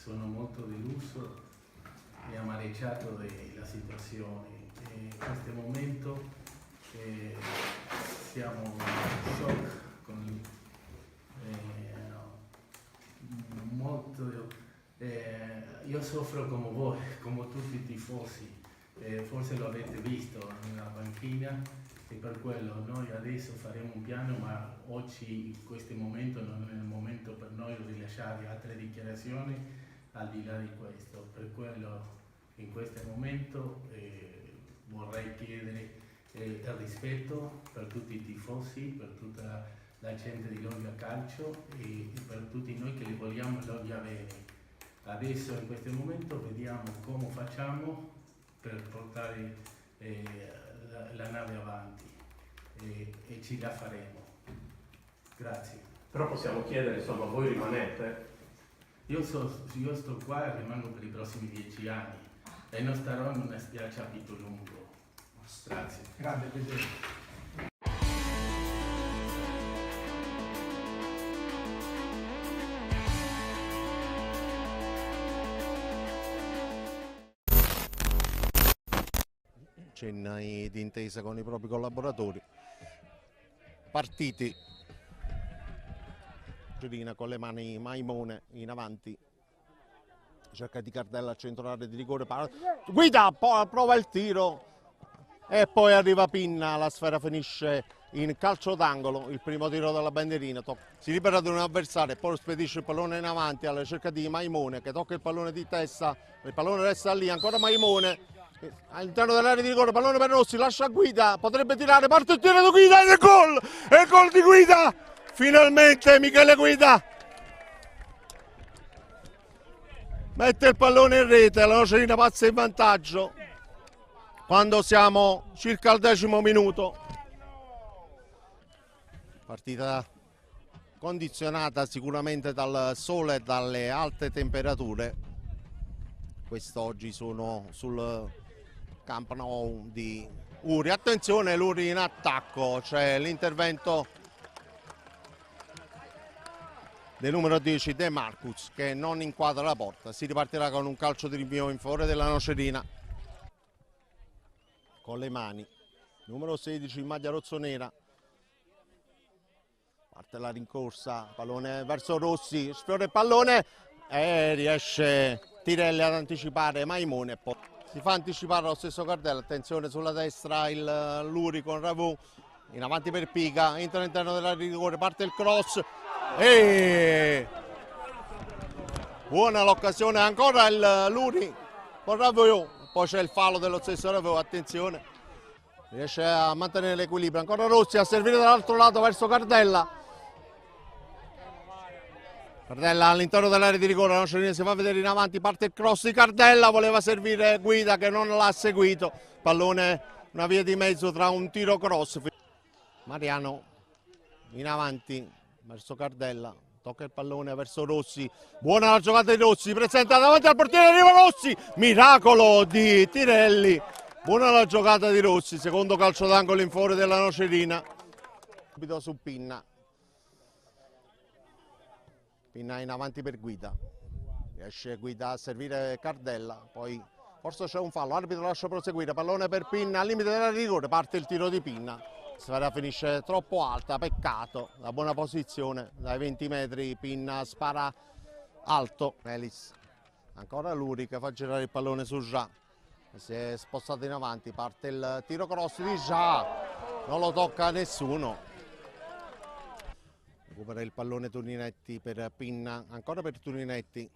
sono molto deluso e amareggiato della situazione. In questo momento siamo in shock, molto, io soffro come voi, come tutti i tifosi, forse lo avete visto nella panchina e per quello noi adesso faremo un piano, ma oggi in questo momento non è il momento per noi di rilasciare altre dichiarazioni al di là di questo. Per quello in questo momento vorrei chiedere il rispetto per tutti i tifosi, per tutta la gente di Loggia Calcio e per tutti noi che li vogliamo Loggia bene. Adesso in questo momento vediamo come facciamo per portare la nave avanti e ce la faremo. Grazie. Però possiamo chiedere, insomma, voi rimanete? Io sto qua e rimango per i prossimi 10 anni e non starò in una spiaggia a Pittolungo. Grazie. Grande Presidente. Cenni di intesa con i propri collaboratori, partiti, Girina con le mani Maimone in avanti, cerca di Cardella al centro area di rigore, guida, poi prova il tiro e poi arriva Pinna, la sfera finisce in calcio d'angolo, il primo tiro della bandierina, si libera di un avversario e poi spedisce il pallone in avanti alla ricerca di Maimone che tocca il pallone di testa, il pallone resta lì, ancora Maimone. All'interno dell'area di rigore, pallone per Rossi, lascia Guida, potrebbe tirare, parte il tiro di Guida e il gol! E il gol di Guida! Finalmente Michele Guida mette il pallone in rete, la Nocerina passa in vantaggio quando siamo circa al 10° minuto. Partita condizionata sicuramente dal sole e dalle alte temperature. Quest'oggi sono sul Camp Nou di Uri. Attenzione, l'Uri in attacco, c'è l'intervento del numero 10 De Marcus che non inquadra la porta. Si ripartirà con un calcio di rinvio in favore della Nocerina. Con le mani, numero 16 in maglia rossonera. Parte la rincorsa, pallone verso Rossi, sfiora il pallone e riesce Tirelli ad anticipare Maimone. Si fa anticipare lo stesso Cardella, attenzione sulla destra il Luri con Ravù, in avanti per Pica, entra all'interno dell'area di rigore, parte il cross e buona l'occasione, ancora il Luri con Ravù, poi c'è il fallo dello stesso Ravù, attenzione, riesce a mantenere l'equilibrio, ancora Rossi a servire dall'altro lato verso Cardella. Cardella all'interno dell'area di rigore, la Nocerina si fa vedere in avanti, parte il cross di Cardella, voleva servire Guida che non l'ha seguito, pallone una via di mezzo tra un tiro cross. Mariano in avanti verso Cardella, tocca il pallone verso Rossi, buona la giocata di Rossi, presenta davanti al portiere, arriva Rossi, miracolo di Tirelli, buona la giocata di Rossi, secondo calcio d'angolo in favore della Nocerina. Subito su Pinna. Pinna in avanti per Guida, riesce Guida a servire Cardella, poi forse c'è un fallo, l'arbitro lascia proseguire, pallone per Pinna al limite della rigore, parte il tiro di Pinna, sfera finisce troppo alta, peccato, la buona posizione dai 20 metri, Pinna spara alto, Melis, ancora Luri che fa girare il pallone su Già, si è spostato in avanti, parte il tiro cross di Già, non lo tocca nessuno. Recupera il pallone Toninetti per Pinna, ancora per Toninetti,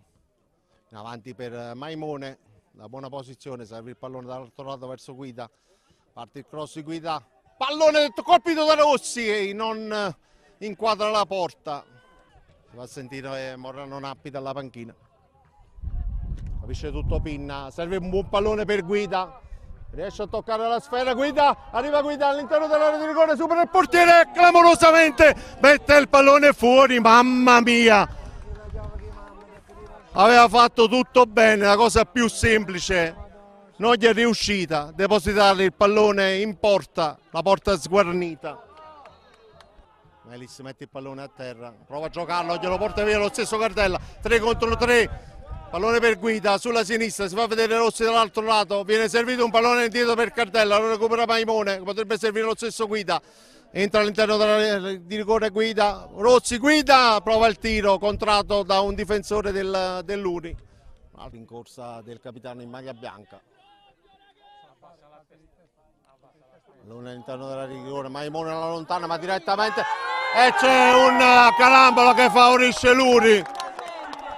in avanti per Maimone, la buona posizione, serve il pallone dall'altro lato verso Guida, parte il cross di Guida, pallone colpito da Rossi e non inquadra la porta, si va a sentire Morano Nappi dalla panchina, capisce tutto Pinna, serve un buon pallone per Guida, riesce a toccare la sfera, Guida, arriva Guida all'interno dell'area di rigore, supera il portiere, clamorosamente mette il pallone fuori, mamma mia! Aveva fatto tutto bene, la cosa più semplice, non gli è riuscita, depositare il pallone in porta, la porta sguarnita. Melis mette il pallone a terra, prova a giocarlo, glielo porta via lo stesso Cardella, 3 contro 3. Pallone per Guida, sulla sinistra, si fa vedere Rossi dall'altro lato, viene servito un pallone indietro per Cardella, lo recupera Maimone, potrebbe servire lo stesso Guida, entra all'interno di rigore Guida, Rossi Guida, prova il tiro, contratto da un difensore dell'Uri. In corsa del capitano in maglia bianca. Pallone all'interno della rigore, Maimone alla lontana ma direttamente, e c'è un calambolo che favorisce l'Uri,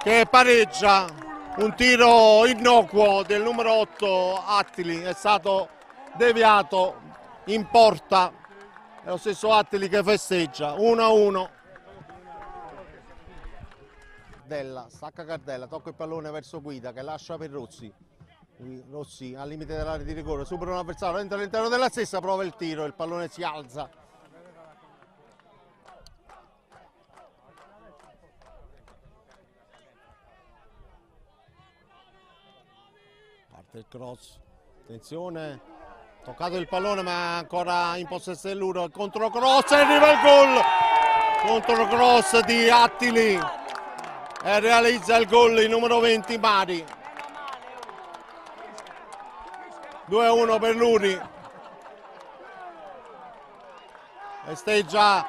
che pareggia. Un tiro innocuo del numero 8 Attili, è stato deviato in porta, è lo stesso Attili che festeggia, 1-1. Cardella, stacca Cardella, tocca il pallone verso Guida che lascia per Rossi. Rossi al limite dell'area di rigore, supera un avversario, entra all'interno della stessa, prova il tiro, il pallone si alza. Il cross, attenzione, toccato il pallone ma ancora in possesso dell'Uri, controcross e arriva il gol, controcross di Attili e realizza il gol il numero 20 Mari, 2-1 per l'Uri, festeggia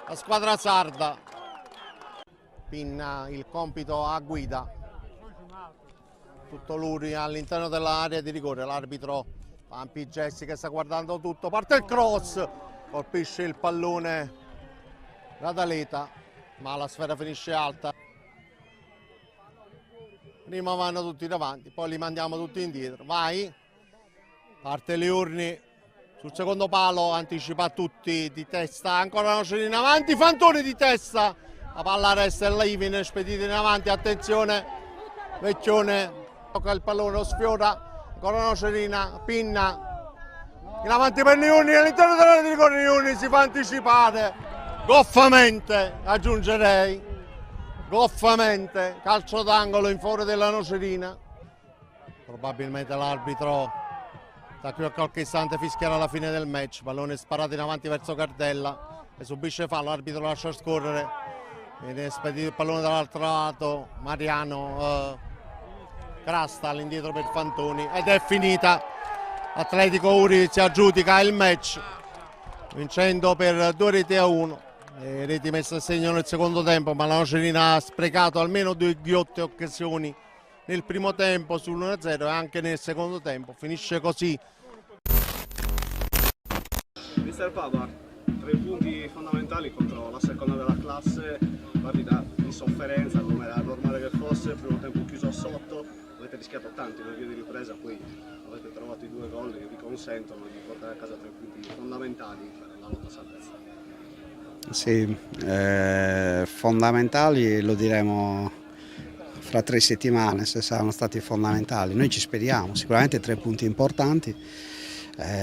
la squadra sarda, Pinna il compito a Guida. Tutto l'Uri all'interno dell'area di rigore, l'arbitro Ampi Gessi che sta guardando tutto, parte il cross, colpisce il pallone Radaleta, ma la sfera finisce alta. Prima vanno tutti davanti, poi li mandiamo tutti indietro, vai, parte Liurni, sul secondo palo anticipa tutti di testa, ancora Nocerina in avanti, Fantoni di testa, la palla resta e Livin, spedita in avanti, attenzione, Vecchione. Tocca il pallone, lo sfiora, ancora Nocerina, Pinna, in avanti per Liurni, all'interno dell'area di rigore Liurni si fa anticipare, goffamente aggiungerei, goffamente, calcio d'angolo in favore della Nocerina, probabilmente l'arbitro da qui a qualche istante fischierà la fine del match, pallone sparato in avanti verso Cardella, e subisce fallo, l'arbitro lo lascia scorrere, viene spedito il pallone dall'altro lato, Mariano, Crasta all'indietro per Fantoni ed è finita. Atletico Uri si aggiudica il match vincendo per 2-1. Reti messe a segno nel secondo tempo, ma la Nocerina ha sprecato almeno 2 ghiotte occasioni nel primo tempo sull'1-0 e anche nel secondo tempo. Finisce così. Mister Pava, 3 punti fondamentali contro la seconda della classe, partita di sofferenza come era normale che fosse, primo tempo chiuso sotto, avete rischiato tanto in avvio di ripresa, poi avete trovato i 2 gol che vi consentono di portare a casa 3 punti fondamentali per la lotta a salvezza. Sì, fondamentali lo diremo fra 3 settimane se saranno stati fondamentali, noi ci speriamo, sicuramente 3 punti importanti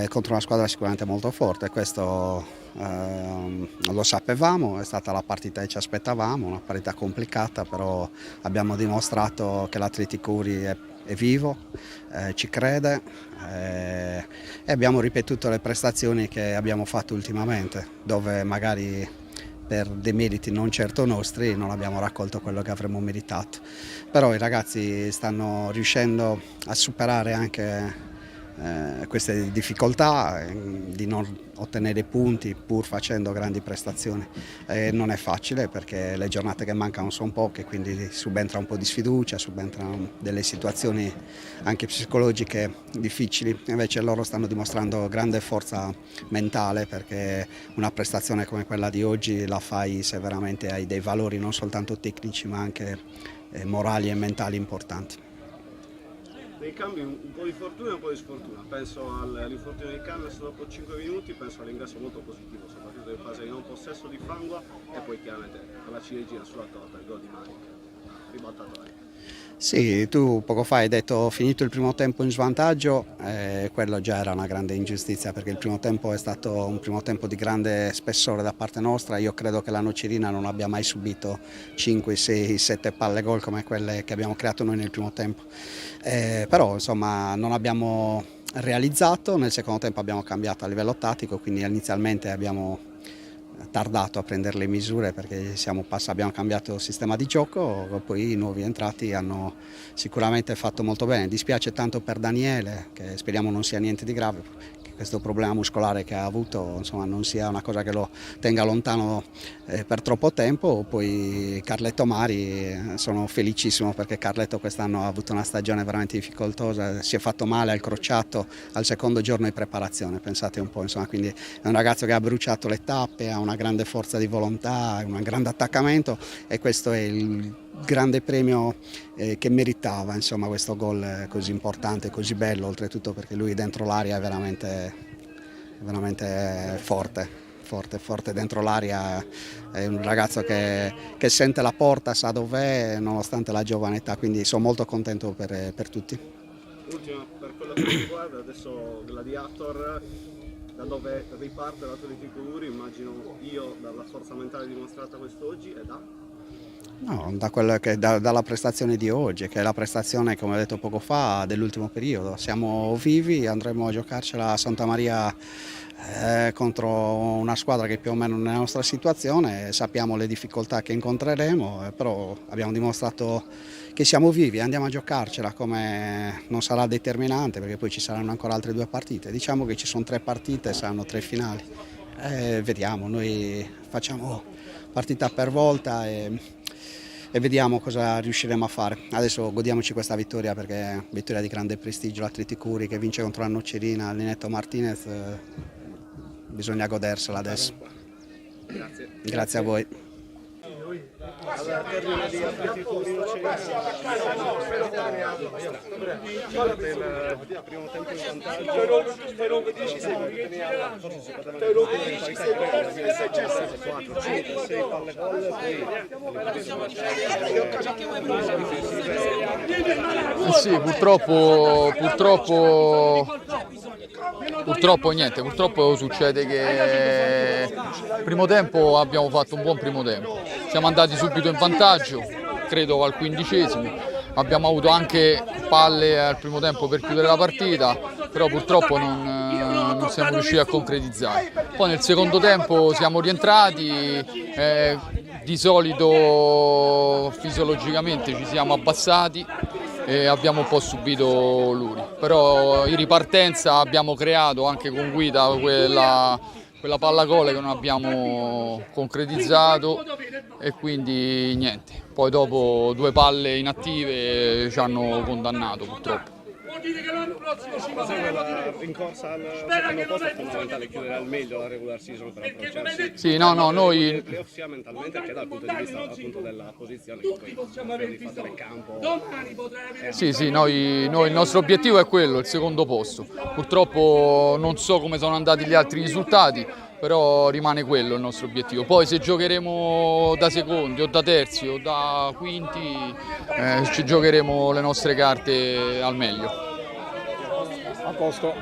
contro una squadra sicuramente molto forte, questo lo sapevamo, è stata la partita che ci aspettavamo, una partita complicata, però abbiamo dimostrato che l'Atletico Uri è vivo, ci crede e abbiamo ripetuto le prestazioni che abbiamo fatto ultimamente, dove magari per demeriti non certo nostri non abbiamo raccolto quello che avremmo meritato, però i ragazzi stanno riuscendo a superare anche queste difficoltà di non ottenere punti pur facendo grandi prestazioni. Non è facile perché le giornate che mancano sono poche, quindi subentra un po' di sfiducia, subentrano delle situazioni anche psicologiche difficili, invece loro stanno dimostrando grande forza mentale, perché una prestazione come quella di oggi la fai se veramente hai dei valori non soltanto tecnici ma anche morali e mentali importanti. Nei cambi un po' di fortuna e un po' di sfortuna, penso all'infortunio di Cannes dopo 5 minuti, penso all'ingresso molto positivo, soprattutto in fase di non possesso di Fangua e poi chiaramente la ciliegina sulla torta, il gol di Manic, ribaltatore. Sì, tu poco fa hai detto finito il primo tempo in svantaggio, quello già era una grande ingiustizia perché il primo tempo è stato un primo tempo di grande spessore da parte nostra, io credo che la Nocerina non abbia mai subito 5, 6, 7 palle gol come quelle che abbiamo creato noi nel primo tempo, però insomma non abbiamo realizzato, nel secondo tempo abbiamo cambiato a livello tattico, quindi inizialmente abbiamo tardato a prendere le misure perché abbiamo cambiato sistema di gioco, poi i nuovi entrati hanno sicuramente fatto molto bene. Dispiace tanto per Daniele, che speriamo non sia niente di grave, che questo problema muscolare che ha avuto insomma, non sia una cosa che lo tenga lontano per troppo tempo. Poi Carletto Mari, sono felicissimo perché Carletto quest'anno ha avuto una stagione veramente difficoltosa, si è fatto male al crociato al secondo giorno di preparazione, pensate un po', insomma, quindi è un ragazzo che ha bruciato le tappe, ha una grande forza di volontà, un grande attaccamento e questo è il grande premio che meritava, insomma, questo gol così importante, così bello, oltretutto perché lui dentro l'aria è veramente forte dentro l'aria, è un ragazzo che sente la porta, sa dov'è nonostante la giovane età, quindi sono molto contento per tutti. Ultima, per quello che mi riguarda, adesso Gladiator, da dove riparte l'Atletico Ligure, immagino io, dalla forza mentale dimostrata quest'oggi e No, dalla prestazione di oggi, che è la prestazione, come ho detto poco fa, dell'ultimo periodo. Siamo vivi, andremo a giocarcela a Santa Maria contro una squadra che più o meno nella nostra situazione, sappiamo le difficoltà che incontreremo, però abbiamo dimostrato che siamo vivi, andiamo a giocarcela, come non sarà determinante perché poi ci saranno ancora altre 2 partite. Diciamo che ci sono 3 partite, saranno 3 finali. Vediamo, noi facciamo partita per volta e vediamo cosa riusciremo a fare. Adesso godiamoci questa vittoria perché è vittoria di grande prestigio, l'Atletico Ligure che vince contro la Nocerina, Linetto Martinez, bisogna godersela adesso. Grazie a voi. al termine di Atletico Ligure il primo tempo in vantaggio, forse si poteva anche 4, 5, 6 palle gol, Sì, purtroppo succede che primo tempo abbiamo fatto un buon primo tempo, siamo andati subito in vantaggio, credo al 15esimo, abbiamo avuto anche palle al primo tempo per chiudere la partita, però purtroppo non siamo riusciti a concretizzare. Poi nel secondo tempo siamo rientrati, di solito fisiologicamente ci siamo abbassati e abbiamo un po' subito Luri, però in ripartenza abbiamo creato anche con Guida quella palla gol che non abbiamo concretizzato e quindi niente, poi dopo 2 palle inattive ci hanno condannato purtroppo. la rincorsa al secondo posto è fondamentale, chiudere al meglio la regular season per approcciarsi Sì, noi playoff sia mentalmente che dal punto di vista appunto della posizione che poi di fatto nel campo. Sì, noi il nostro obiettivo è quello, il secondo posto. Purtroppo non so come sono andati gli altri risultati, però rimane quello il nostro obiettivo. Poi se giocheremo da secondi o da terzi o da quinti, ci giocheremo le nostre carte al meglio. A posto.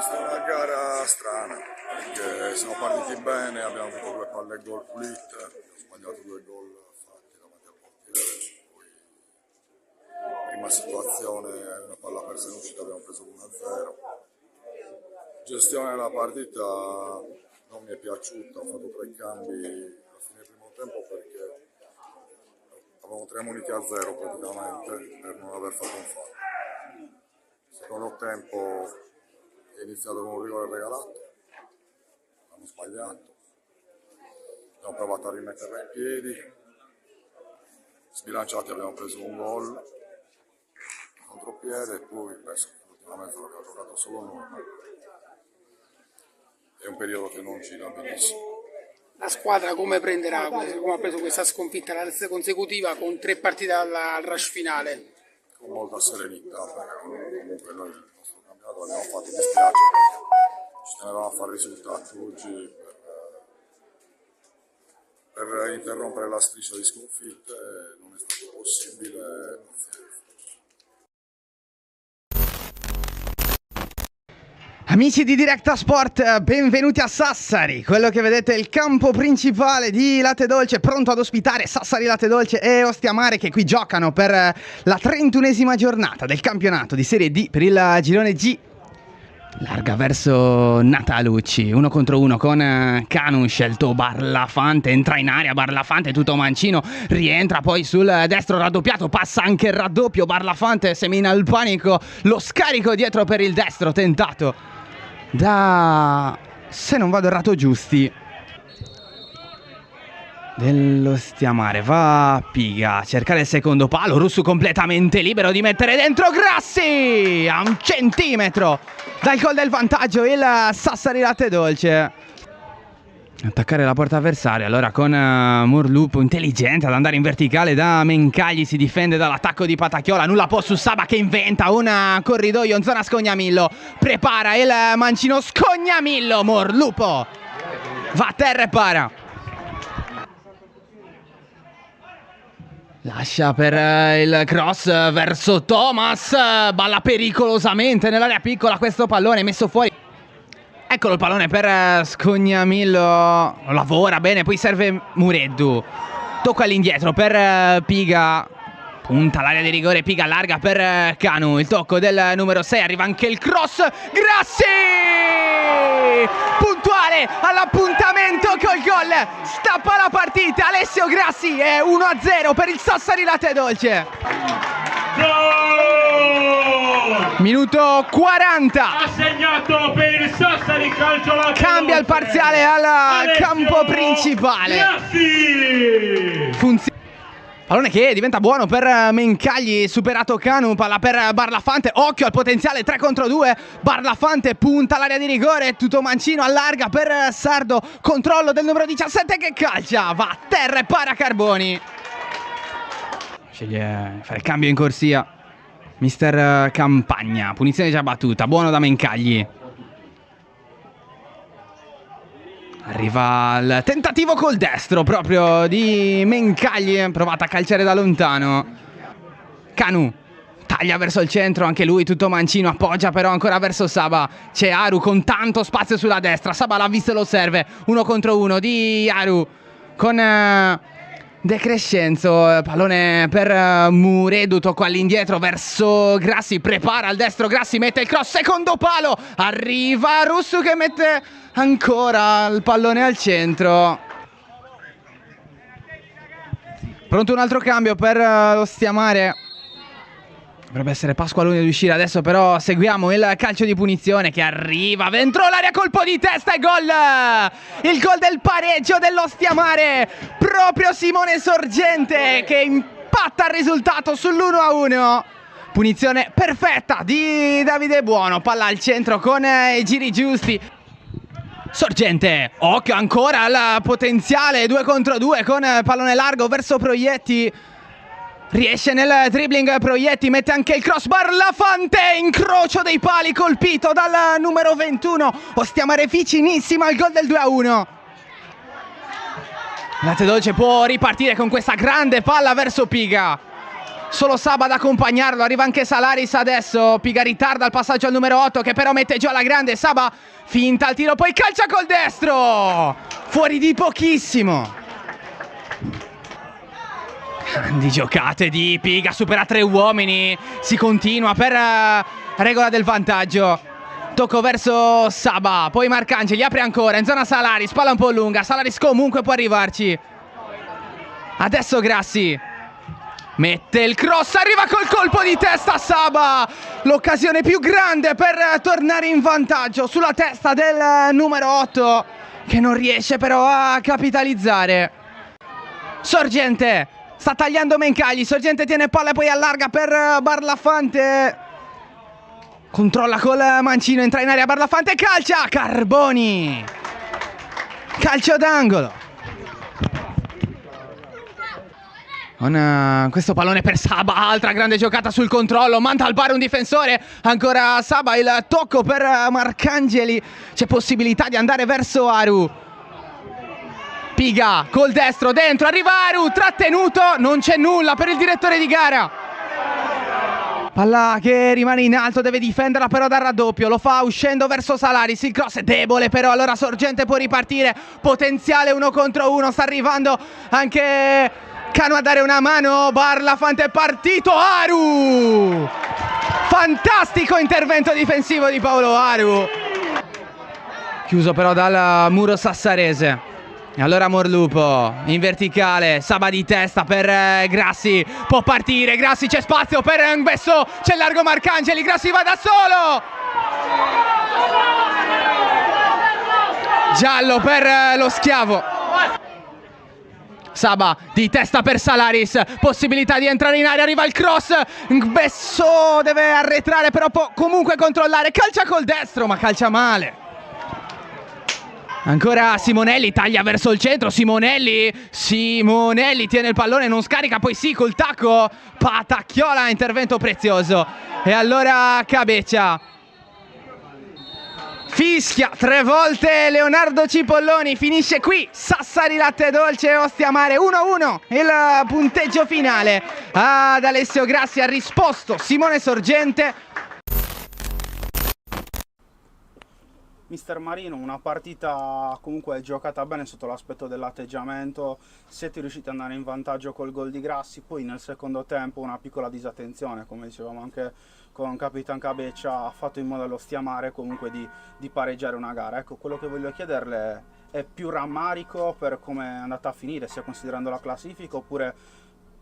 visto una gara strana, perché siamo partiti bene, abbiamo avuto 2 palle e gol pulite, abbiamo sbagliato 2 gol fatti davanti al portiere, poi prima situazione, una palla persa in uscita, abbiamo preso 1-0. Gestione della partita non mi è piaciuta, ho fatto 3 cambi alla fine del primo tempo perché avevamo 3 muniti a 0 praticamente per non aver fatto un fallo. Secondo tempo è iniziato con un rigore regalato, hanno sbagliato, abbiamo provato a rimetterla in piedi, sbilanciati abbiamo preso un gol, contropiede e poi penso che l'ultima mezz'ora abbiamo giocato solo noi. È un periodo che non gira benissimo. La squadra come prenderà, come ha preso questa sconfitta, la terza consecutiva con 3 partite al rush finale? Con molta serenità, perché comunque noi il nostro campionato l'abbiamo fatto, mi dispiace perché ci tenevamo a fare risultati oggi per interrompere la striscia di sconfitte, non è stato possibile. Amici di Directa Sport, benvenuti a Sassari. Quello che vedete è il campo principale di Latte Dolce, pronto ad ospitare Sassari Latte Dolce e Ostia Mare, che qui giocano per la 31esima giornata del campionato di Serie D per il girone G. Larga verso Natalucci, 1 contro 1 con Canu, scelto Barlafante, entra in area Barlafante, tutto mancino, rientra poi sul destro raddoppiato, passa anche il raddoppio, Barlafante semina il panico, lo scarico dietro per il destro tentato da, se non vado errato, Giusti dello Stiamare. Va Piga a cercare il secondo palo, Russu completamente libero di mettere dentro Grassi a 1 centimetro dal gol del vantaggio, il Sassari Latte Dolce. Attaccare la porta avversaria allora con Morlupo, intelligente ad andare in verticale da Mencagli, si difende dall'attacco di Patacchiola, nulla può su Saba che inventa un corridoio in zona Scognamillo, prepara il mancino Scognamillo, Morlupo va a terra e para. Lascia per il cross verso Thomas, balla pericolosamente nell'area piccola questo pallone messo fuori. Eccolo il pallone per Scognamillo, lavora bene, poi serve Mureddu, tocca all'indietro per Piga, punta l'area di rigore, Piga allarga per Canu, il tocco del numero 6, arriva anche il cross, Grassi! Puntuale all'appuntamento col gol, stappa la partita Alessio Grassi, è 1-0 per il Sassari Latte Dolce. Minuto 40. Ha segnato per il Sassari Calcio Latte Dolce. Cambia il parziale al campo principale. Pallone che diventa buono per Mencagli, superato Canu, palla per Barlafante, occhio al potenziale 3 contro 2, Barlafante punta l'area di rigore, tutto mancino, allarga per Sardo, controllo del numero 17 che calcia, va a terra e para Carboni. Sceglie fare il cambio in corsia mister Campagna, punizione già battuta, buono da Mencagli. Arriva il tentativo col destro proprio di Mencagli, provata a calciare da lontano. Canu taglia verso il centro, anche lui tutto mancino, appoggia però ancora verso Saba. C'è Aru con tanto spazio sulla destra, Saba l'ha visto e lo serve, 1 contro 1 di Aru con De Crescenzo, pallone per Muredu, tocco all'indietro verso Grassi, prepara al destro Grassi, mette il cross, secondo palo, arriva Russu che mette ancora il pallone al centro. Pronto un altro cambio per lo Stiamare. Dovrebbe essere Pasqualoni ad uscire adesso, però seguiamo il calcio di punizione che arriva dentro l'area, colpo di testa e gol! Il gol del pareggio dello Stiamare, proprio Simone Sorgente che impatta il risultato sull'1-1. Punizione perfetta di Davide Buono, palla al centro con i giri giusti. Sorgente, occhio ancora al potenziale 2 contro 2 con pallone largo verso Proietti. Riesce nel dribbling Proietti, mette anche il cross, Barlafante, incrocio dei pali colpito dal numero 21. Ostiamare vicinissima al gol del 2-1. Latte Dolce può ripartire con questa grande palla verso Piga. solo Saba ad accompagnarlo, arriva anche Salaris adesso, Piga ritarda il passaggio al numero 8 che però mette giù alla grande, Saba finta il tiro, poi calcia col destro, fuori di pochissimo. Grandi giocate di Piga, supera 3 uomini, si continua per regola del vantaggio. Tocco verso Saba, poi Marcangeli apre ancora in zona Salaris, palla un po' lunga, Salaris comunque può arrivarci. Adesso Grassi mette il cross, arriva col colpo di testa Saba, l'occasione più grande per tornare in vantaggio sulla testa del numero 8 che non riesce però a capitalizzare. Sorgente sta tagliando Mencagli, Sorgente tiene palla e poi allarga per Barlafante, controlla col mancino, entra in area Barlafante, calcia Carboni, calcio d'angolo. Con questo pallone per Saba, altra grande giocata sul controllo, manda al bar un difensore, ancora Saba, il tocco per Marcangeli, c'è possibilità di andare verso Aru. Piga col destro, dentro, arriva Aru, trattenuto, non c'è nulla per il direttore di gara. Palla che rimane in alto, deve difenderla però dal raddoppio, lo fa uscendo verso Salaris, il cross è debole però, allora Sorgente può ripartire, potenziale 1 contro 1, sta arrivando anche Cano a dare una mano, Barlafante è partito, Aru! Fantastico intervento difensivo di Paolo Aru. Chiuso però dal muro sassarese. E allora Morlupo in verticale, Saba di testa per Grassi, può partire, Grassi, c'è spazio per Ngbesso, c'è largo Marcangeli, Grassi va da solo! Giallo per lo schiavo. Saba di testa per Salaris, possibilità di entrare in area, arriva il cross, Ngbesso deve arretrare però può comunque controllare, calcia col destro ma calcia male. Ancora Simonelli, taglia verso il centro, Simonelli tiene il pallone, non scarica, poi sì col tacco, Patacchiola, intervento prezioso. E allora Cabeccia fischia 3 volte Leonardo Cipolloni, finisce qui Sassari Latte Dolce Ostia Mare 1-1, il punteggio finale. Ad Alessio Grassi ha risposto Simone Sorgente. Mister Marino, una partita comunque giocata bene sotto l'aspetto dell'atteggiamento, siete riusciti ad andare in vantaggio col gol di Grassi, poi nel secondo tempo una piccola disattenzione, come dicevamo anche con Capitan Cabeccia, ha fatto in modo allo Ostia Mare comunque di pareggiare una gara. Ecco, quello che voglio chiederle è più rammarico per come è andata a finire, sia considerando la classifica, oppure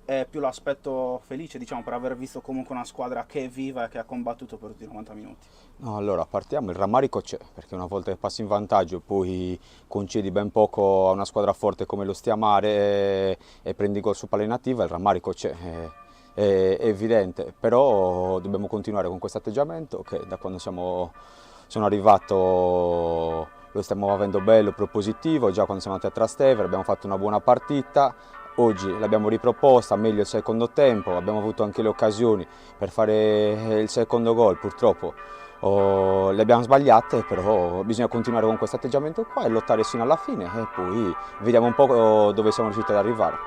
è più l'aspetto felice, diciamo, per aver visto comunque una squadra che è viva e che ha combattuto per tutti i 90 minuti? No, allora partiamo, il rammarico c'è, perché una volta che passi in vantaggio e poi concedi ben poco a una squadra forte come lo Ostia Mare e prendi gol su palla inattiva, il rammarico c'è, è evidente, però dobbiamo continuare con questo atteggiamento che da quando sono arrivato lo stiamo avendo bello, propositivo, già quando siamo andati a Trastevere abbiamo fatto una buona partita. Oggi l'abbiamo riproposta, meglio il secondo tempo, abbiamo avuto anche le occasioni per fare il secondo gol, purtroppo le abbiamo sbagliate, però bisogna continuare con questo atteggiamento qua e lottare fino alla fine e poi vediamo un po' dove siamo riusciti ad arrivare.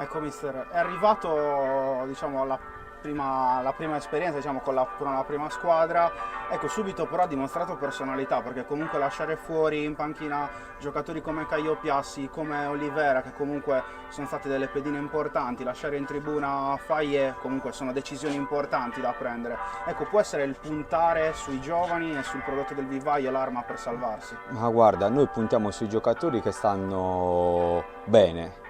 Ecco mister, è arrivato diciamo la prima esperienza, diciamo, con la prima squadra, ecco, subito però ha dimostrato personalità, perché comunque lasciare fuori in panchina giocatori come Caio Piassi, come Olivera, che comunque sono state delle pedine importanti, lasciare in tribuna Faye, comunque sono decisioni importanti da prendere. Ecco, può essere il puntare sui giovani e sul prodotto del vivaio l'arma per salvarsi? Ma guarda, noi puntiamo sui giocatori che stanno bene.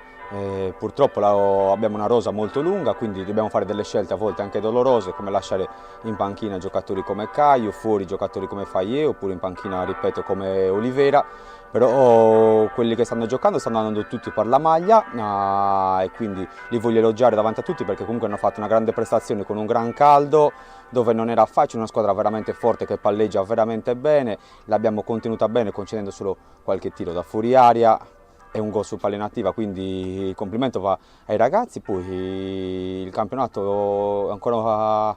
Purtroppo abbiamo una rosa molto lunga, quindi dobbiamo fare delle scelte a volte anche dolorose, come lasciare in panchina giocatori come Caio, fuori giocatori come Faye, oppure in panchina, ripeto, come Olivera. Però quelli che stanno giocando stanno andando tutti per la maglia e quindi li voglio elogiare davanti a tutti, perché comunque hanno fatto una grande prestazione con un gran caldo, dove non era facile, una squadra veramente forte che palleggia veramente bene, l'abbiamo contenuta bene concedendo solo qualche tiro da fuori aria e un gol su palla inattiva, quindi il complimento va ai ragazzi. Poi il campionato ancora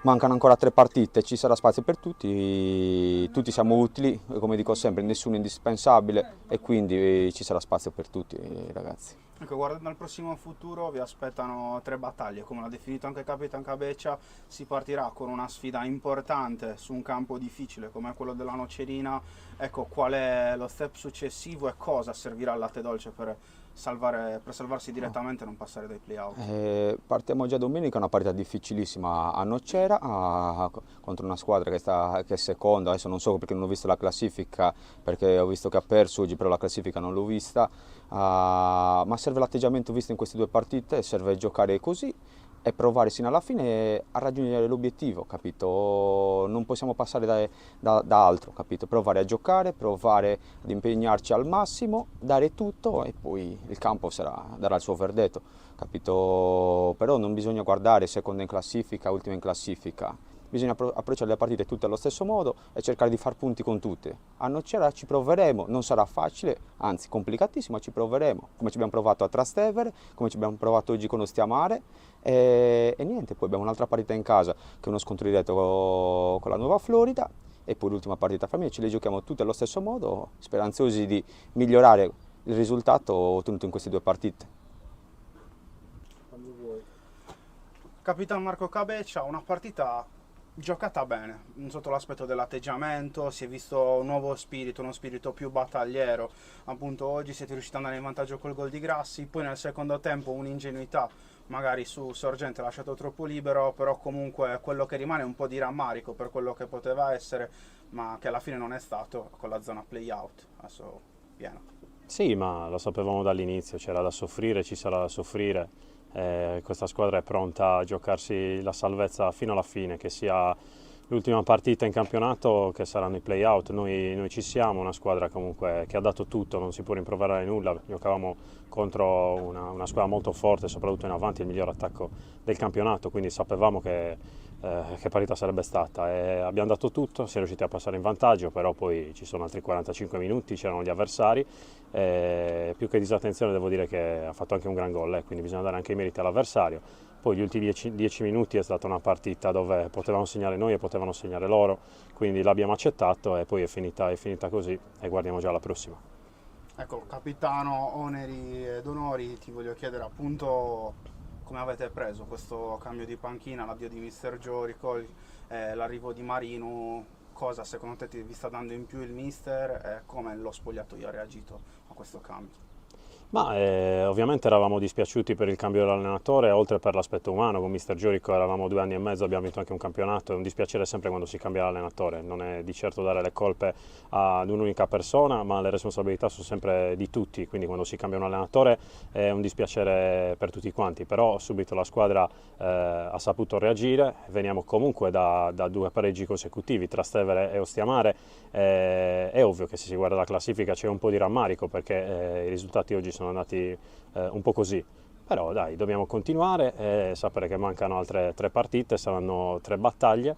mancano ancora 3 partite, ci sarà spazio per tutti, tutti siamo utili, come dico sempre, nessuno è indispensabile e quindi ci sarà spazio per tutti, ragazzi. Ecco, guardando al prossimo futuro vi aspettano 3 battaglie, come l'ha definito anche Capitan Cabeccia. Si partirà con una sfida importante su un campo difficile come quello della Nocerina. Ecco, qual è lo step successivo e cosa servirà al Latte Dolce per salvarsi direttamente e non passare dai play-out? Partiamo già domenica, una partita difficilissima a Nocera contro una squadra che è seconda. Adesso non so perché non ho visto la classifica, perché ho visto che ha perso oggi, però la classifica non l'ho vista. Ma serve l'atteggiamento visto in queste 2 partite, serve giocare così e provare sino alla fine a raggiungere l'obiettivo, capito? Non possiamo passare da altro, capito? Provare a giocare, provare ad impegnarci al massimo, dare tutto e poi il campo darà il suo verdetto, capito? Però non bisogna guardare seconda in classifica, ultima in classifica. Bisogna approcciare le partite tutte allo stesso modo e cercare di far punti con tutte. A Nocera ci proveremo, non sarà facile, anzi complicatissimo, ma ci proveremo, come ci abbiamo provato a Trastevere, come ci abbiamo provato oggi con Ostiamare e niente, poi abbiamo un'altra partita in casa che è uno scontro diretto con la Nuova Florida e poi l'ultima partita a famiglia, ce le giochiamo tutte allo stesso modo, speranzosi di migliorare il risultato ottenuto in queste 2 partite. Capitan Marco Cabeccia, una partita giocata bene, sotto l'aspetto dell'atteggiamento, si è visto un nuovo spirito, uno spirito più battagliero. Appunto oggi siete riusciti ad andare in vantaggio col gol di Grassi, poi nel secondo tempo un'ingenuità magari su Sorgente lasciato troppo libero, però comunque quello che rimane è un po' di rammarico per quello che poteva essere, ma che alla fine non è stato, con la zona play-out, adesso pieno. Sì, ma lo sapevamo dall'inizio, c'era da soffrire, ci sarà da soffrire. Questa squadra è pronta a giocarsi la salvezza fino alla fine, che sia l'ultima partita in campionato, che saranno i play-out. Noi ci siamo, una squadra comunque che ha dato tutto, non si può rimproverare nulla. Giocavamo contro una squadra molto forte, soprattutto in avanti, il miglior attacco del campionato, quindi sapevamo che partita sarebbe stata e abbiamo dato tutto, siamo riusciti a passare in vantaggio, però poi ci sono altri 45 minuti, c'erano gli avversari, più che disattenzione devo dire che ha fatto anche un gran gol, quindi bisogna dare anche i meriti all'avversario. Poi gli ultimi 10 minuti è stata una partita dove potevamo segnare noi e potevano segnare loro, quindi l'abbiamo accettato e poi è finita così e guardiamo già alla prossima. Ecco, capitano, oneri ed onori, ti voglio chiedere appunto come avete preso questo cambio di panchina, l'addio di Mister Giorico, l'arrivo di Marino, cosa secondo te vi sta dando in più il mister e come lo spogliatoio ha reagito a questo cambio? Ma ovviamente eravamo dispiaciuti per il cambio dell'allenatore, oltre per l'aspetto umano. Con Mister Giorico eravamo 2 anni e mezzo, abbiamo vinto anche un campionato, è un dispiacere sempre quando si cambia l'allenatore, non è di certo dare le colpe ad un'unica persona, ma le responsabilità sono sempre di tutti, quindi quando si cambia un allenatore è un dispiacere per tutti quanti, però subito la squadra ha saputo reagire, veniamo comunque da 2 pareggi consecutivi, Trastevere e Ostiamare, è ovvio che se si guarda la classifica c'è un po' di rammarico perché i risultati oggi sono andati un po' così, però dai, dobbiamo continuare e sapere che mancano altre 3 partite, saranno 3 battaglie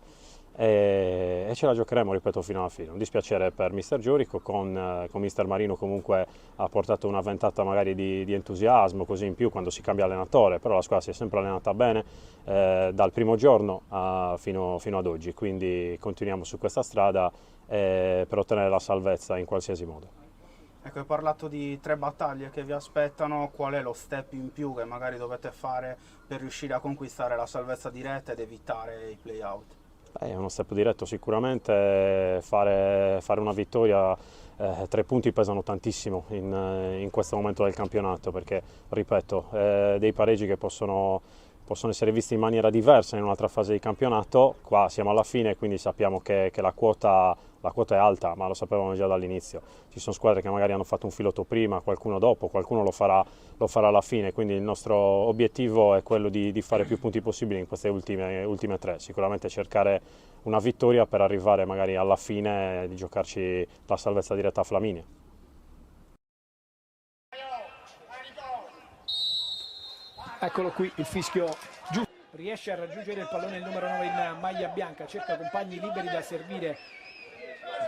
e ce la giocheremo, ripeto, fino alla fine. Un dispiacere per Mister Giorico, con Mister Marino comunque ha portato una ventata magari di entusiasmo così in più quando si cambia allenatore, però la squadra si è sempre allenata bene dal primo giorno fino ad oggi, quindi continuiamo su questa strada per ottenere la salvezza in qualsiasi modo. Ecco, hai parlato di 3 battaglie che vi aspettano, qual è lo step in più che magari dovete fare per riuscire a conquistare la salvezza diretta ed evitare i play-out? È uno step diretto sicuramente, fare una vittoria, 3 punti pesano tantissimo in questo momento del campionato perché, ripeto, dei pareggi che possono essere visti in maniera diversa in un'altra fase di campionato. Qua siamo alla fine, quindi sappiamo che la quota è alta, ma lo sapevamo già dall'inizio. Ci sono squadre che magari hanno fatto un filotto prima, qualcuno dopo, qualcuno lo farà alla fine, quindi il nostro obiettivo è quello di fare più punti possibili in queste ultime 3, sicuramente cercare una vittoria per arrivare magari alla fine di giocarci la salvezza diretta a Flaminia. Eccolo qui il fischio giusto, riesce a raggiungere il pallone il numero 9 in maglia bianca, cerca compagni liberi da servire,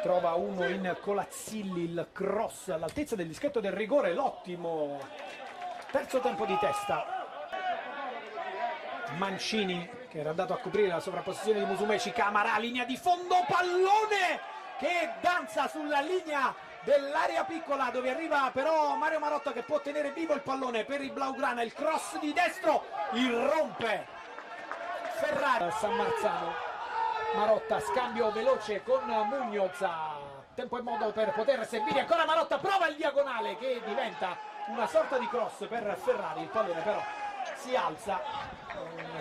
trova uno in Colazzilli, il cross all'altezza del dischetto del rigore, l'ottimo terzo tempo di testa. Mancini che era andato a coprire la sovrapposizione di Musumeci. Camara, linea di fondo, pallone che danza sulla linea dell'area piccola, dove arriva però Mario Marotta, che può tenere vivo il pallone per il Blaugrana. Il cross di destro, irrompe Ferrari. San Marzano, Marotta, scambio veloce con Muñoz, tempo e modo per poter servire ancora Marotta, prova il diagonale che diventa una sorta di cross per Ferrari. Il pallone però si alza,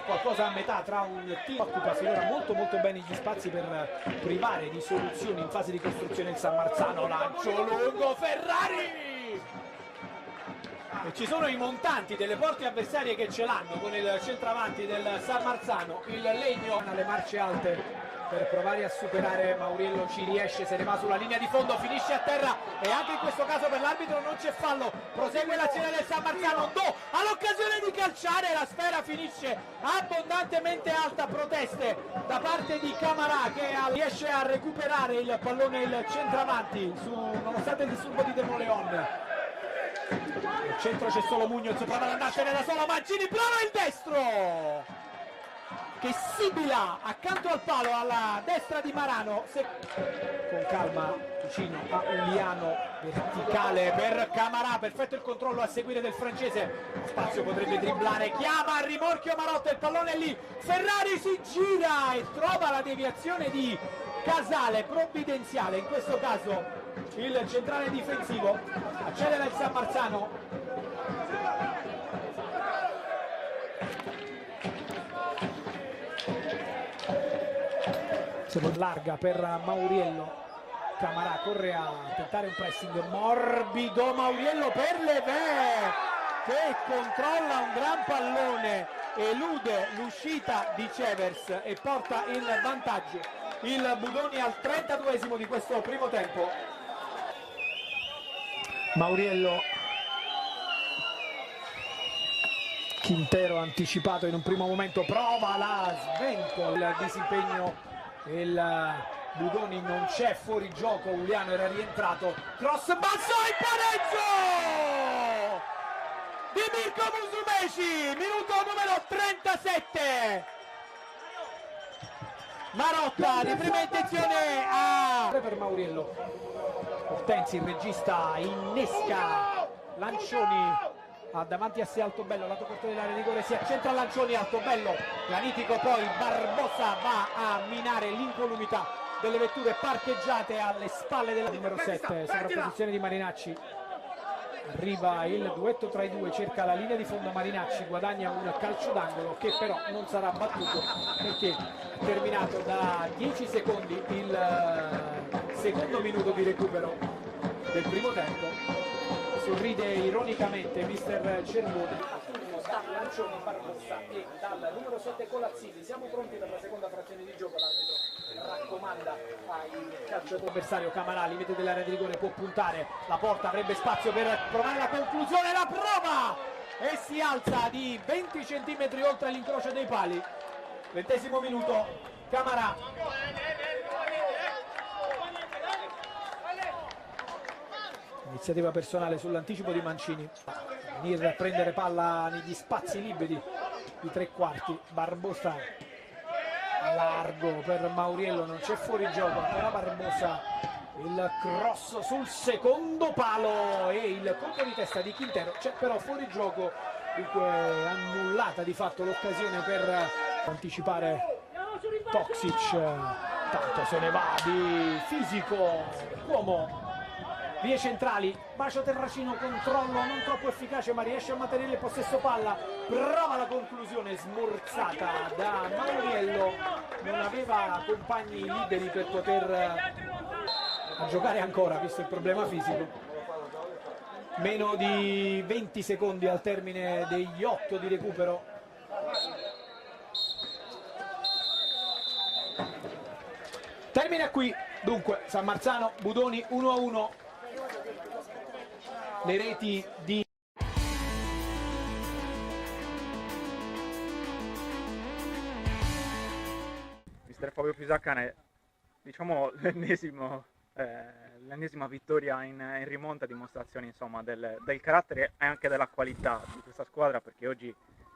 qualcosa a metà tra un team. Occupa finora molto bene gli spazi per privare di soluzioni in fase di costruzione il San Marzano. Lancio lungo, Ferrari! E ci sono i montanti delle porte avversarie che ce l'hanno con il centravanti del San Marzano. Il Legno alle marce alte per provare a superare Mauriello, ci riesce, se ne va sulla linea di fondo, finisce a terra e anche in questo caso per l'arbitro non c'è fallo. Prosegue l'azione del San Marzano, ha l'occasione di calciare, la sfera finisce abbondantemente alta. Proteste da parte di Camara, che riesce a recuperare il pallone, il centravanti, nonostante il disturbo di Demoleon. Al centro c'è solo Muñoz, prova ad andarsene da solo, Mancini prova il destro che sibila accanto al palo alla destra di Marano. Con calma vicino a Uliano, verticale per Camara, perfetto il controllo a seguire del francese. Spazio, potrebbe dribblare, chiama a rimorchio Marotta, il pallone è lì, Ferrari si gira e trova la deviazione di Casale, provvidenziale in questo caso il centrale difensivo. Accelera il San Marzano. Larga per Mauriello, Camara corre a tentare un pressing morbido, Mauriello per Levé che controlla un gran pallone, elude l'uscita di Chevers e porta in vantaggio il Budoni al 32esimo di questo primo tempo. Mauriello, Quintero anticipato in un primo momento, prova la svento, il disimpegno. Il Budoni non c'è, fuori gioco, Uliano era rientrato, cross basso, il pareggio di Mirko Musumeci, minuto numero 37. Marotta di prima intenzione per Mauriello. Ortensi, il regista, innesca Lancioni. Davanti a sé Altobello, lato corto dell'area di rigore, si accentra Lancioni, Altobello, granitico, poi Barbosa va a minare l'incolumità delle vetture parcheggiate alle spalle della numero 7, sovrapposizione di Marinacci. Arriva il duetto tra i due, cerca la linea di fondo Marinacci, guadagna un calcio d'angolo che però non sarà battuto perché terminato da 10 secondi il secondo minuto di recupero del primo tempo. Sorride ironicamente mister Cervoni. Lancioni, Barbosa e dal numero 7 Colazzini. Siamo pronti per la seconda frazione di gioco. L'arbitro raccomanda ai calciatori avversario. Camara, limite dell'area di rigore, può puntare, la porta, avrebbe spazio per provare la conclusione, la prova e si alza di 20 centimetri oltre l'incrocio dei pali. 20° minuto, Camara. Iniziativa personale sull'anticipo di Mancini. Venire a prendere palla negli spazi liberi di tre quarti. Barbosa largo per Mauriello, non c'è fuori gioco, ancora Barbosa, il cross sul secondo palo e il colpo di testa di Quintero, c'è però fuori gioco, dunque annullata di fatto l'occasione per anticipare Toksic. Tanto se ne va di fisico Cuomo. Vie centrali, Bacio Terracino, controllo non troppo efficace ma riesce a mantenere il possesso palla, prova la conclusione smorzata da Mauriello, non aveva compagni liberi per poter giocare ancora visto il problema fisico. Meno di 20 secondi al termine degli 8 di recupero. Termina qui dunque San Marzano Budoni 1-1. Le reti di mister Fabio Pisacane, diciamo l'ennesima vittoria in rimonta, dimostrazione insomma del carattere e anche della qualità di questa squadra, perché oggi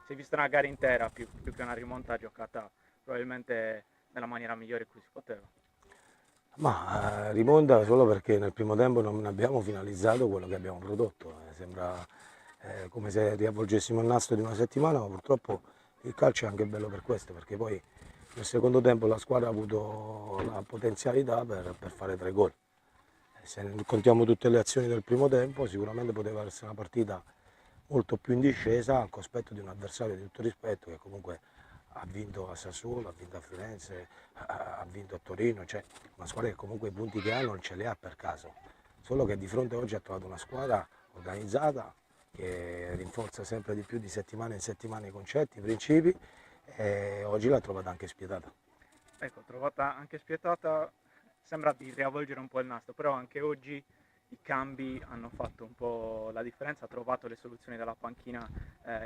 si è vista una gara intera più che una rimonta giocata probabilmente nella maniera migliore in cui si poteva. Ma rimonta solo perché nel primo tempo non abbiamo finalizzato quello che abbiamo prodotto. Sembra come se riavvolgessimo il nastro di una settimana, ma purtroppo il calcio è anche bello per questo, perché poi nel secondo tempo la squadra ha avuto la potenzialità per fare 3 gol. Se contiamo tutte le azioni del primo tempo, sicuramente poteva essere una partita molto più in discesa al cospetto di un avversario di tutto rispetto che comunque ha vinto a Sassuolo, ha vinto a Firenze, ha vinto a Torino, cioè una squadra che comunque i punti che ha non ce li ha per caso, solo che di fronte oggi ha trovato una squadra organizzata che rinforza sempre di più di settimana in settimana i concetti, i principi, e oggi l'ha trovata anche spietata. Ecco, trovata anche spietata, sembra di riavvolgere un po' il nastro, però anche oggi i cambi hanno fatto un po' la differenza, ha trovato le soluzioni dalla panchina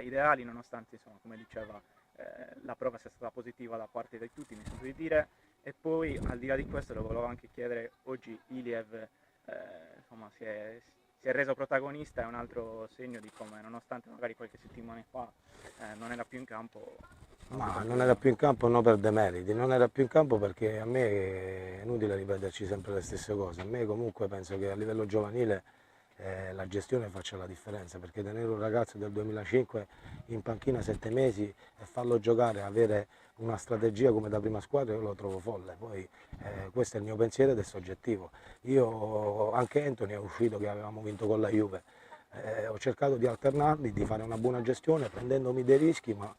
ideali, nonostante, insomma, come diceva, la prova sia stata positiva da parte di tutti, mi sento di dire. E poi, al di là di questo, lo volevo anche chiedere, oggi Iliev insomma, si è reso protagonista, è un altro segno di come, nonostante magari qualche settimana fa non era più in campo. Ma non era più in campo non per demeriti, non era più in campo perché a me è inutile ripeterci sempre le stesse cose. A me comunque penso che a livello giovanile la gestione faccia la differenza, perché tenere un ragazzo del 2005 in panchina 7 mesi e farlo giocare, avere una strategia come da prima squadra, io lo trovo folle. Poi questo è il mio pensiero ed è soggettivo. Anche Anthony è uscito che avevamo vinto con la Juve, ho cercato di alternarli, di fare una buona gestione prendendomi dei rischi, ma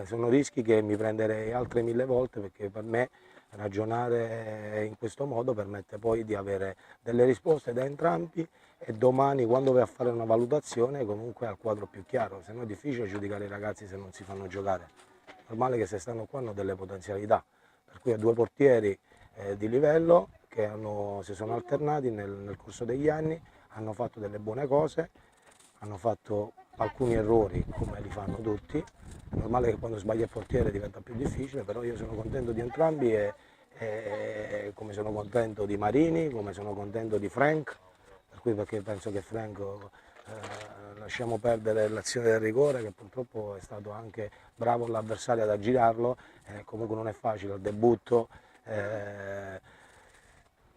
sono rischi che mi prenderei altre 1000 volte, perché per me ragionare in questo modo permette poi di avere delle risposte da entrambi e domani, quando vai a fare una valutazione, comunque al quadro più chiaro, se no è difficile giudicare i ragazzi se non si fanno giocare. È normale che se stanno qua hanno delle potenzialità, per cui ho 2 portieri di livello che si sono alternati nel corso degli anni, hanno fatto delle buone cose, hanno fatto alcuni errori come li fanno tutti. È normale che quando sbaglia il portiere diventa più difficile, però io sono contento di entrambi e come sono contento di Marini, come sono contento di Frank, perché penso che Frank lasciamo perdere l'azione del rigore, che purtroppo è stato anche bravo l'avversario ad aggirarlo, comunque non è facile al debutto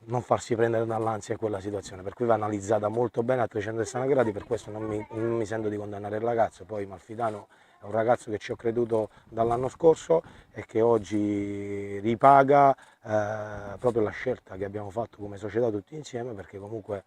non farsi prendere dall'ansia in quella situazione, per cui va analizzata molto bene a 360 gradi, per questo non mi sento di condannare il ragazzo. Poi Malfidano è un ragazzo che ci ho creduto dall'anno scorso e che oggi ripaga proprio la scelta che abbiamo fatto come società tutti insieme, perché comunque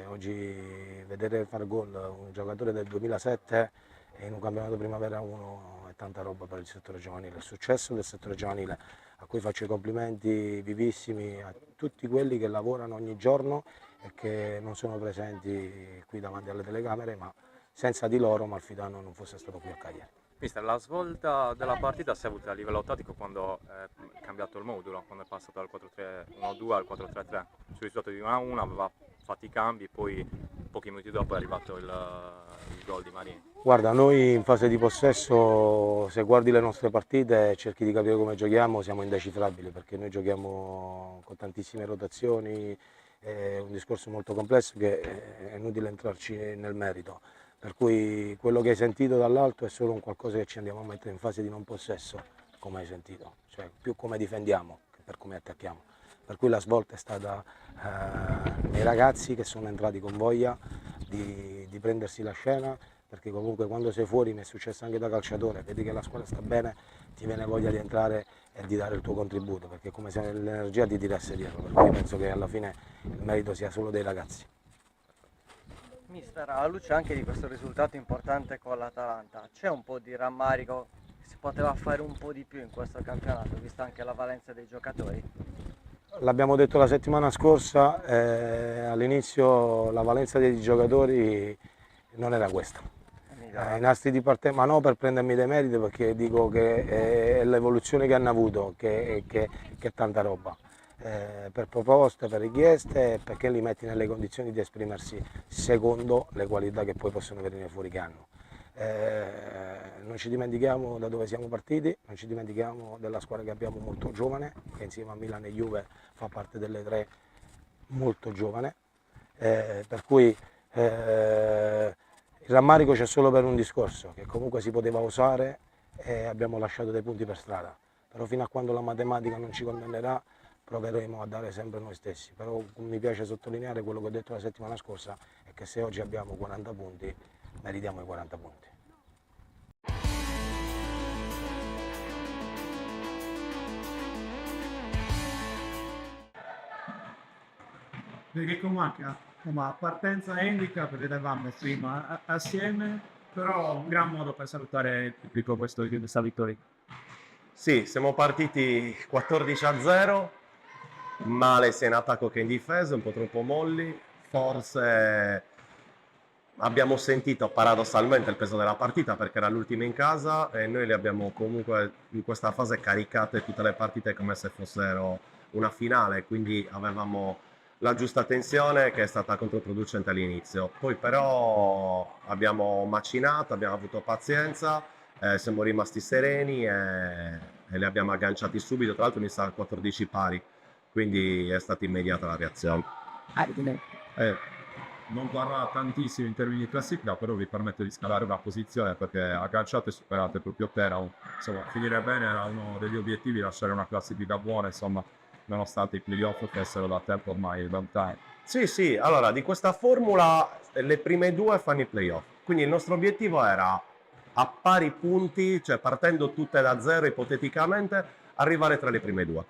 oggi vedere fare gol un giocatore del 2007 in un campionato primavera 1 è tanta roba per il settore giovanile, il successo del settore giovanile, a cui faccio i complimenti vivissimi a tutti quelli che lavorano ogni giorno e che non sono presenti qui davanti alle telecamere, ma senza di loro Malfidano non fosse stato qui a Cagliari. Mister, la svolta della partita si è avuta a livello tattico quando è cambiato il modulo, quando è passato dal 4-3-1-2 al 4-3-3. Sul risultato di 1-1 aveva fatto i cambi, poi pochi minuti dopo è arrivato il gol di Marini. Guarda, noi in fase di possesso, se guardi le nostre partite e cerchi di capire come giochiamo, siamo indecifrabili, perché noi giochiamo con tantissime rotazioni, è un discorso molto complesso che è inutile entrarci nel merito. Per cui quello che hai sentito dall'alto è solo un qualcosa che ci andiamo a mettere in fase di non possesso, come hai sentito, cioè più come difendiamo che per come attacchiamo. Per cui la svolta è stata nei ragazzi che sono entrati con voglia di prendersi la scena, perché comunque quando sei fuori, mi è successo anche da calciatore, vedi che la squadra sta bene, ti viene voglia di entrare e di dare il tuo contributo, perché è come se l'energia ti tirasse dietro, per cui penso che alla fine il merito sia solo dei ragazzi. Mister, alla luce anche di questo risultato importante con l'Atalanta, c'è un po' di rammarico che si poteva fare un po' di più in questo campionato, vista anche la valenza dei giocatori? L'abbiamo detto la settimana scorsa, all'inizio la valenza dei giocatori non era questa. I nastri di partenza, ma non per prendermi dei meriti, perché dico che è l'evoluzione che hanno avuto, che è tanta roba. Per proposte, per richieste, perché li metti nelle condizioni di esprimersi secondo le qualità che poi possono venire fuori che hanno. Non ci dimentichiamo da dove siamo partiti, non ci dimentichiamo della squadra che abbiamo molto giovane, che insieme a Milan e Juve fa parte delle 3 molto giovane, per cui Il rammarico c'è solo per un discorso, che comunque si poteva usare e abbiamo lasciato dei punti per strada, però fino a quando la matematica non ci condannerà proveremo a dare sempre noi stessi, però mi piace sottolineare quello che ho detto la settimana scorsa, è che se oggi abbiamo 40 punti, meritiamo i 40 punti. Perché comunque come partenza handicap vedevamo prima assieme, però un gran modo per salutare il pubblico questa vittoria. Sì, siamo partiti 14-0, male sia in attacco che in difesa, un po' troppo molli, forse abbiamo sentito paradossalmente il peso della partita perché era l'ultima in casa e noi le abbiamo comunque in questa fase caricate tutte le partite come se fossero una finale, quindi avevamo la giusta tensione che è stata controproducente all'inizio. Poi però abbiamo macinato, abbiamo avuto pazienza, siamo rimasti sereni e li abbiamo agganciati subito. Tra l'altro mi sa 14 pari, quindi è stata immediata la reazione. Non parla tantissimo in termini di classifica, però vi permette di scalare una posizione perché agganciate e superate proprio terra. Insomma, finire bene era uno degli obiettivi, lasciare una classifica buona, insomma, nonostante i playoff fossero da tempo ormai lontani. Sì, allora di questa formula le prime due fanno i playoff, quindi il nostro obiettivo era a pari punti, cioè partendo tutte da zero ipoteticamente, arrivare tra le prime due.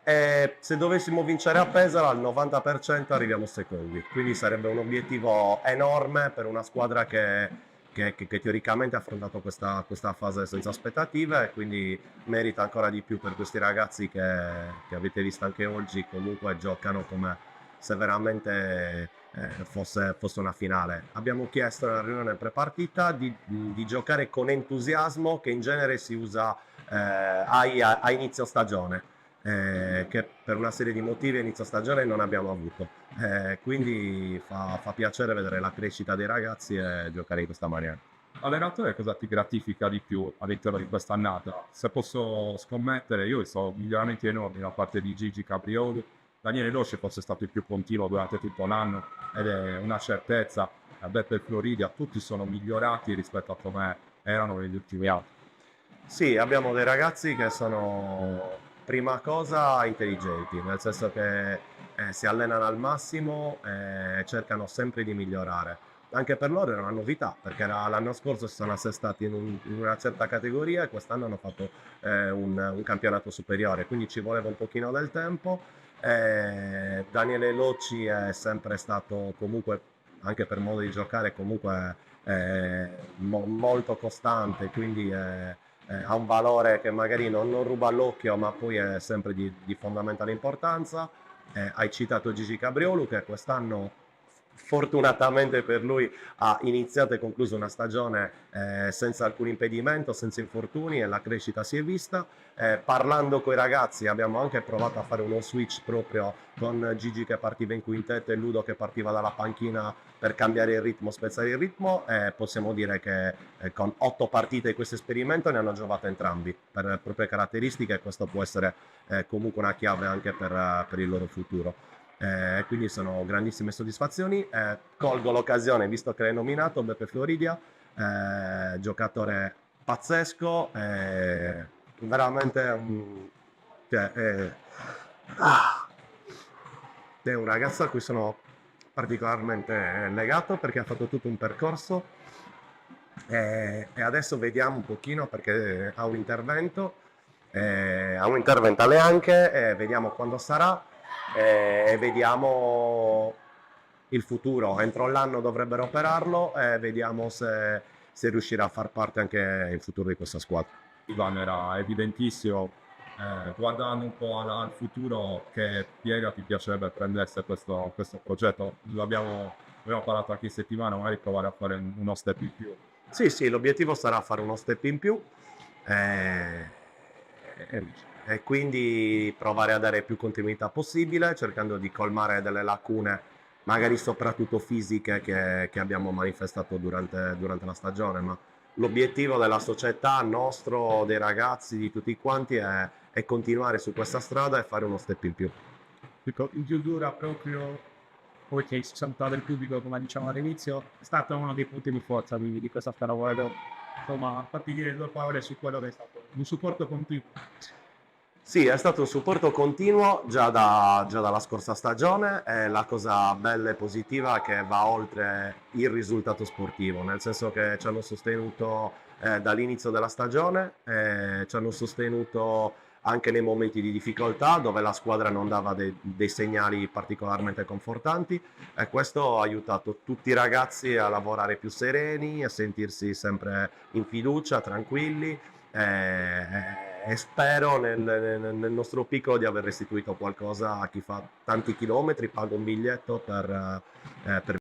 E se dovessimo vincere a Pesaro al 90% arriviamo secondi, quindi sarebbe un obiettivo enorme per una squadra che teoricamente ha affrontato questa fase senza aspettative e quindi merita ancora di più per questi ragazzi che avete visto anche oggi, comunque giocano come se veramente fosse una finale. Abbiamo chiesto nella riunione prepartita di giocare con entusiasmo che in genere si usa a inizio stagione. Che per una serie di motivi a inizio stagione non abbiamo avuto, quindi fa piacere vedere la crescita dei ragazzi e giocare in questa maniera. Allenatore, cosa ti gratifica di più all'interno di quest'annata? Se posso scommettere, io ho visto miglioramenti enormi da parte di Gigi Caprioli. Daniele Loce forse è stato il più continuo durante tutto l'anno ed è una certezza. Beppe Floridia, tutti sono migliorati rispetto a come erano negli ultimi anni. Sì, abbiamo dei ragazzi che sono prima cosa intelligenti, nel senso che si allenano al massimo e cercano sempre di migliorare. Anche per loro era una novità, perché l'anno scorso si sono assestati in una certa categoria e quest'anno hanno fatto un campionato superiore, quindi ci voleva un pochino del tempo. Daniele Locci è sempre stato comunque, anche per modo di giocare, comunque molto costante, quindi ha un valore che magari non ruba l'occhio, ma poi è sempre di fondamentale importanza. Hai citato Gigi Cabriolu, che quest'anno fortunatamente per lui ha iniziato e concluso una stagione senza alcun impedimento, senza infortuni, e la crescita si è vista. Parlando con i ragazzi abbiamo anche provato a fare uno switch proprio con Gigi che partiva in quintetto e Ludo che partiva dalla panchina per cambiare il ritmo, spezzare il ritmo, e possiamo dire che con 8 partite di questo esperimento ne hanno giovato entrambi per le proprie caratteristiche, e questo può essere comunque una chiave anche per il loro futuro. Quindi sono grandissime soddisfazioni. Colgo l'occasione, visto che l'hai nominato, Beppe Floridia, giocatore pazzesco, veramente è un ragazzo a cui sono particolarmente legato perché ha fatto tutto un percorso e adesso vediamo un pochino, perché ha un intervento alle anche, vediamo quando sarà. E vediamo il futuro. Entro l'anno dovrebbero operarlo e vediamo se riuscirà a far parte anche in futuro di questa squadra. Ivan, era evidentissimo, guardando un po' al futuro, che piega ti piacerebbe prendesse questo progetto. Abbiamo parlato anche in settimana, magari provare a fare uno step in più. Sì, l'obiettivo sarà fare uno step in più e quindi provare a dare più continuità possibile, cercando di colmare delle lacune, magari soprattutto fisiche, che abbiamo manifestato durante la stagione. Ma l'obiettivo della società, nostro, dei ragazzi, di tutti quanti, è continuare su questa strada e fare uno step in più. In chiusura proprio, poi che si salutava il pubblico come diciamo all'inizio, è stato uno dei punti di forza di questa stagione. Insomma, fatti dire due parole su quello che è stato un supporto continuo. Sì, è stato un supporto continuo già dalla scorsa stagione, e la cosa bella e positiva è che va oltre il risultato sportivo, nel senso che ci hanno sostenuto dall'inizio della stagione, ci hanno sostenuto anche nei momenti di difficoltà dove la squadra non dava dei segnali particolarmente confortanti, e questo ha aiutato tutti i ragazzi a lavorare più sereni, a sentirsi sempre in fiducia, tranquilli. E spero nel nostro piccolo di aver restituito qualcosa a chi fa tanti chilometri, paga un biglietto per